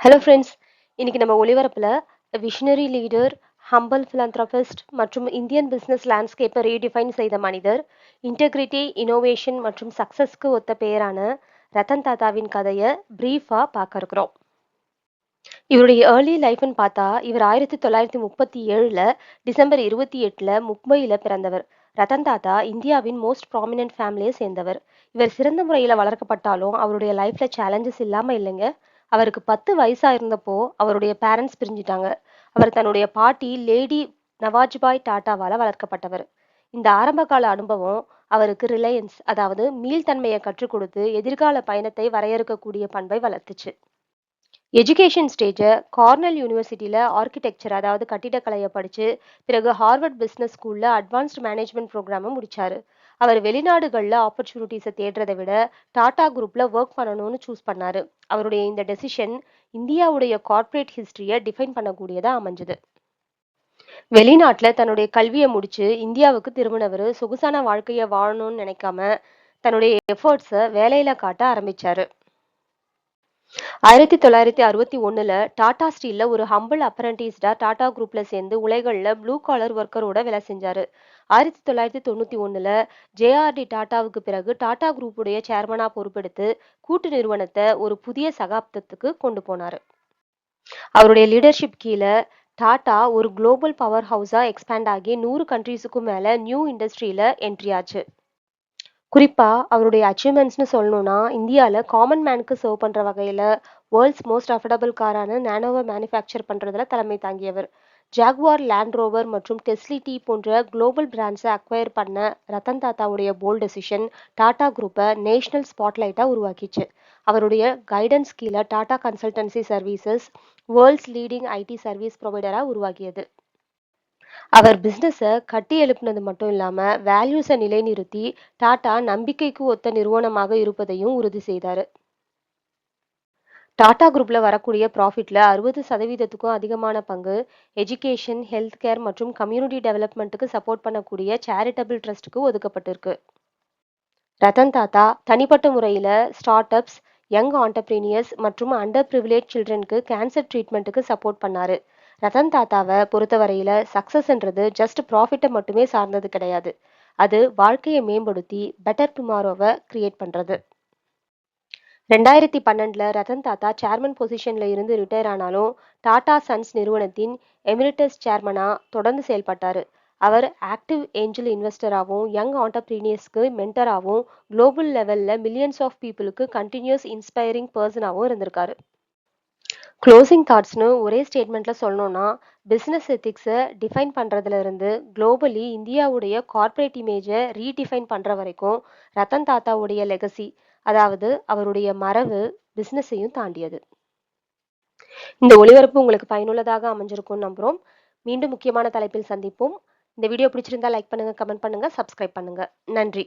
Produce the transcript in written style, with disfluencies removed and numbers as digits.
Hello friends. இன்னைக்கு நம்ம ஒளிபரப்புல visionary leader, humble philanthropist மற்றும் இந்தியன் பிசினஸ் லேண்ட்ஸ்கேப்பை ரீடிஃபைன் செய்த மனிதர், இன்டெகிரிட்டி, இனோவேஷன் மற்றும் சக்சஸ்க்கு ஒத்த பெயரான ரத்தன் டாடாவின் கதையை பிரீஃபா பார்க்க இருக்கிறோம். இவருடைய ஏர்லி லைஃப்னு பார்த்தா, இவர் 1937ல டிசம்பர் 28ல மும்பையில பிறந்தவர். ரத்தன் டாடா இந்தியாவின் மோஸ்ட் ப்ராமினன்ட் ஃபேமிலியை சேர்ந்தவர். இவர் சிறந்த முறையில் வளர்க்கப்பட்டாலும் அவருடைய லைஃப்ல சேலஞ்சஸ் இல்லாம இல்லைங்க. அவருக்கு 10 வயசா இருந்தப்போ அவருடைய பேரண்ட்ஸ் பிரிஞ்சிட்டாங்க. அவர் தன்னுடைய பாட்டி லேடி நவாஜ்பாய் டாட்டாவால வளர்க்கப்பட்டவர். இந்த ஆரம்பகால அனுபவம் அவருக்கு ரிலையன்ஸ், அதாவது மீள்தன்மையை கற்றுக் கொடுத்து எதிர்கால பயணத்தை வரையறுக்கக்கூடிய பண்பை வளர்த்துச்சு. எஜுகேஷன் ஸ்டேஜ கார்னெல் யூனிவர்சிட்டியில ஆர்கிடெக்சர், அதாவது கட்டிடக்கலையை படிச்சு, பிறகு ஹார்வர்ட் பிசினஸ் ஸ்கூல்ல அட்வான்ஸ்ட் மேனேஜ்மெண்ட் ப்ரோக்ராமை முடிச்சாரு. அவர் வெளிநாடுகள்ல ஆப்பர்ச்சுனிட்டிஸை தேடுறதை விட டாடா குரூப்ல ஒர்க் பண்ணணும்னு சூஸ் பண்ணாரு. அவருடைய இந்த டெசிஷன் இந்தியாவுடைய கார்ப்பரேட் ஹிஸ்டரியை டிஃபைன் பண்ணக்கூடியதா அமைஞ்சது. வெளிநாட்டுல தன்னுடைய கல்வியை முடிச்சு இந்தியாவுக்கு திரும்பினவர் சொகுசான வாழ்க்கையை வாழணும்னு நினைக்காம தன்னுடைய எஃபர்ட்ஸை வேலையில காட்ட ஆரம்பிச்சாரு. 1961ல டாடா ஸ்டீல்ல ஒரு ஹம்பிள் அப்ரண்டிஸ்டா டாடா குரூப்ல சேர்ந்து உலைகள்ல ப்ளூ காலர் ஒர்க்கரோட வேலை செஞ்சாரு. 1991ல ஜேஆர்டி டாட்டாவுக்கு பிறகு டாடா குரூப்புடைய சேர்மனா பொறுப்பெடுத்து கூட்டு நிறுவனத்தை ஒரு புதிய சகாப்தத்துக்கு கொண்டு போனாரு. அவருடைய லீடர்ஷிப் கீழே டாடா ஒரு குளோபல் பவர் ஹவுஸா எக்ஸ்பேண்ட் ஆகி 100 கண்ட்ரீஸுக்கும் மேல நியூ இண்டஸ்ட்ரியில என்ட்ரி ஆச்சு. குறிப்பா அவருடைய அச்சீவ்மெண்ட்ஸ்னு சொல்லணும்னா, இந்தியால காமன் மேனுக்கு சர்வ் பண்ற வகையில வேர்ல்ட்ஸ் மோஸ்ட் அஃபோர்டபுள் காரான நானோவை மேனுஃபேக்சர் பண்றதுல தலைமை தாங்கியவர். ஜாகுவார், லேண்ட் ரோவர் மற்றும் டெஸ்லி டீ போன்ற குளோபல் பிராண்ட்ஸை அக்வயர் பண்ண ரத்தன் டாட்டாவுடைய போல்ட் டெசிஷன் டாடா குரூப்பை நேஷனல் ஸ்பாட்லைட்டா உருவாக்கிச்சு. அவருடைய கைடன்ஸ் கீழே Tata consultancy services world's leading IT service ப்ரொவைடரா உருவாகியது. அவர் பிசினஸை கட்டி எழுப்பினது மட்டும் இல்லாம வேல்யூஸை நிலைநிறுத்தி டாடா நம்பிக்கைக்கு ஒத்த நிறுவனமாக இருப்பதையும் உறுதி செய்தாரு. டாடா குரூப்ல வரக்கூடிய ப்ராஃபிட்ல 60%க்கும் அதிகமான பங்கு எஜுகேஷன், ஹெல்த் கேர் மற்றும் கம்யூனிட்டி டெவலப்மெண்ட்டுக்கு சப்போர்ட் பண்ணக்கூடிய சேரிட்டபிள் ட்ரஸ்ட்டுக்கு ஒதுக்கப்பட்டிருக்கு. ரத்தன் டாடா தனிப்பட்ட முறையில ஸ்டார்ட் அப்ஸ், யங் ஆண்டர்பிரீனியர்ஸ் மற்றும் அண்டர் பிரிவிலேஜ் சில்ட்ரனுக்கு கேன்சர் ட்ரீட்மெண்ட்டுக்கு சப்போர்ட் பண்ணாரு. ரத்தன் டாட்டாவை பொறுத்தவரையில சக்சஸ்ன்றது ஜஸ்ட் ப்ராஃபிட்டை மட்டுமே சார்ந்தது கிடையாது. அது வாழ்க்கையை மேம்படுத்தி பெட்டர் டுமாரோவை கிரியேட் பண்றது. 2012ல ரத்தன் டாடா சேர்மன் பொசிஷன்ல இருந்து ரிட்டையர் ஆனாலும் டாடா சன்ஸ் நிறுவனத்தின் எமிரிட்டஸ் சேர்மனா தொடர்ந்து செயல்பட்டாரு. அவர் ஆக்டிவ் ஏஞ்சல் இன்வெஸ்டராகவும் யங் ஆண்டர்பிரீனியர்ஸ்க்கு மென்டராகவும் குளோபல் லெவல்ல மில்லியன்ஸ் ஆஃப் பீப்புளுக்கு கண்டினியூஸ் இன்ஸ்பைரிங் பர்சனாகவும் இருந்திருக்காரு. க்ளோசிங் தாட்ஸ்னு ஒரே ஸ்டேட்மெண்ட்ல சொல்லணும்னா, பிசினஸ் எத்திக்ஸை டிஃபைன் பண்றதுல இருந்து குளோபலி இந்தியாவுடைய கார்ப்பரேட் இமேஜை ரீடிஃபைன் பண்ற வரைக்கும் ரத்தன் டாட்டாவுடைய லெகசி, அதாவது அவருடைய மரபு, பிசினஸையும் தாண்டியது. இந்த ஒளிபரப்பு உங்களுக்கு பயனுள்ளதாக அமைஞ்சிருக்கும்னு நம்புறோம். மீண்டும் முக்கியமான தலைப்பில் சந்திப்போம். இந்த வீடியோ பிடிச்சிருந்தா லைக் பண்ணுங்க, கமெண்ட் பண்ணுங்க, சப்ஸ்கிரைப் பண்ணுங்க. நன்றி.